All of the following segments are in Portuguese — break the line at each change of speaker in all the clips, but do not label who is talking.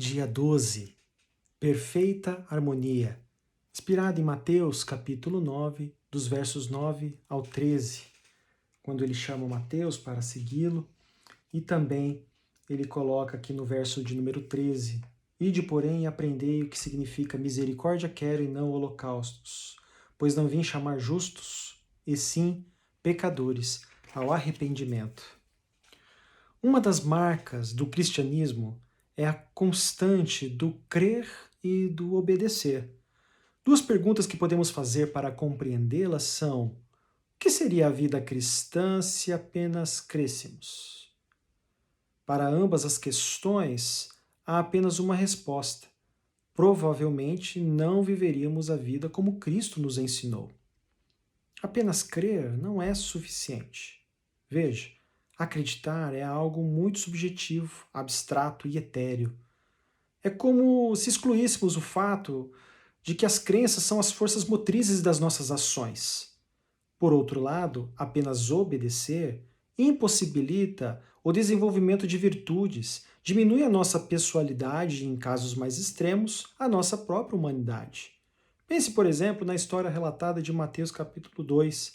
Dia 12. Perfeita harmonia. Inspirado em Mateus, capítulo 9, dos versos 9 ao 13, quando ele chama Mateus para segui-lo, e também ele coloca aqui no verso de número 13: Ide, porém, e aprendei o que significa misericórdia quero e não holocaustos, pois não vim chamar justos, e sim pecadores ao arrependimento. Uma das marcas do cristianismo é a constante do crer e do obedecer. Duas perguntas que podemos fazer para compreendê-las são: o que seria a vida cristã se apenas crêssemos? Para ambas as questões, há apenas uma resposta. Provavelmente não viveríamos a vida como Cristo nos ensinou. Apenas crer não é suficiente. Veja, acreditar é algo muito subjetivo, abstrato e etéreo. É como se excluíssemos o fato de que as crenças são as forças motrizes das nossas ações. Por outro lado, apenas obedecer impossibilita o desenvolvimento de virtudes, diminui a nossa pessoalidade e, em casos mais extremos, a nossa própria humanidade. Pense, por exemplo, na história relatada de Mateus capítulo 2.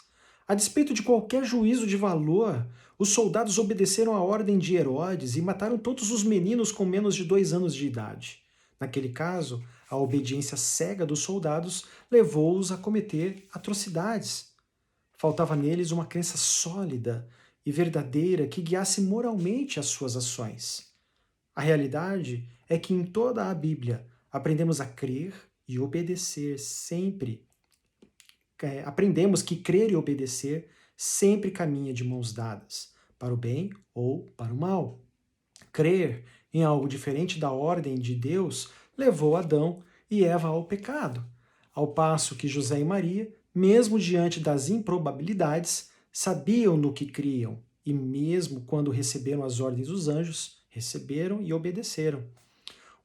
A despeito de qualquer juízo de valor, os soldados obedeceram à ordem de Herodes e mataram todos os meninos com menos de 2 anos de idade. Naquele caso, a obediência cega dos soldados levou-os a cometer atrocidades. Faltava neles uma crença sólida e verdadeira que guiasse moralmente as suas ações. A realidade é que em toda a Bíblia aprendemos a crer e obedecer sempre. Aprendemos que crer e obedecer sempre caminha de mãos dadas, para o bem ou para o mal. Crer em algo diferente da ordem de Deus levou Adão e Eva ao pecado, ao passo que José e Maria, mesmo diante das improbabilidades, sabiam no que criam e, mesmo quando receberam as ordens dos anjos, receberam e obedeceram.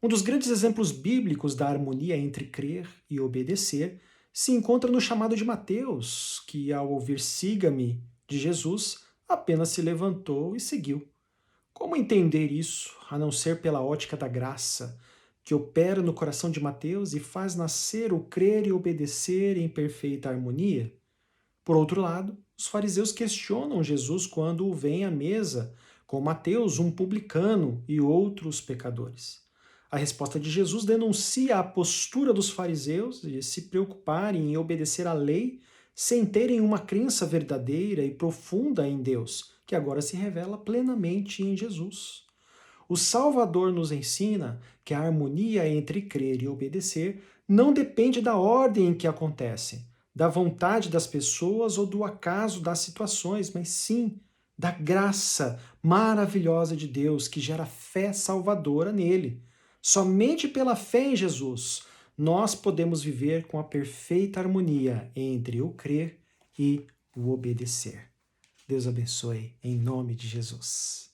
Um dos grandes exemplos bíblicos da harmonia entre crer e obedecer se encontra no chamado de Mateus, que, ao ouvir "siga-me" de Jesus, apenas se levantou e seguiu. Como entender isso, a não ser pela ótica da graça, que opera no coração de Mateus e faz nascer o crer e obedecer em perfeita harmonia? Por outro lado, os fariseus questionam Jesus quando o veem à mesa com Mateus, um publicano, e outros pecadores. A resposta de Jesus denuncia a postura dos fariseus de se preocuparem em obedecer à lei sem terem uma crença verdadeira e profunda em Deus, que agora se revela plenamente em Jesus. O Salvador nos ensina que a harmonia entre crer e obedecer não depende da ordem em que acontecem, da vontade das pessoas ou do acaso das situações, mas sim da graça maravilhosa de Deus que gera fé salvadora nele. Somente pela fé em Jesus nós podemos viver com a perfeita harmonia entre o crer e o obedecer. Deus abençoe em nome de Jesus.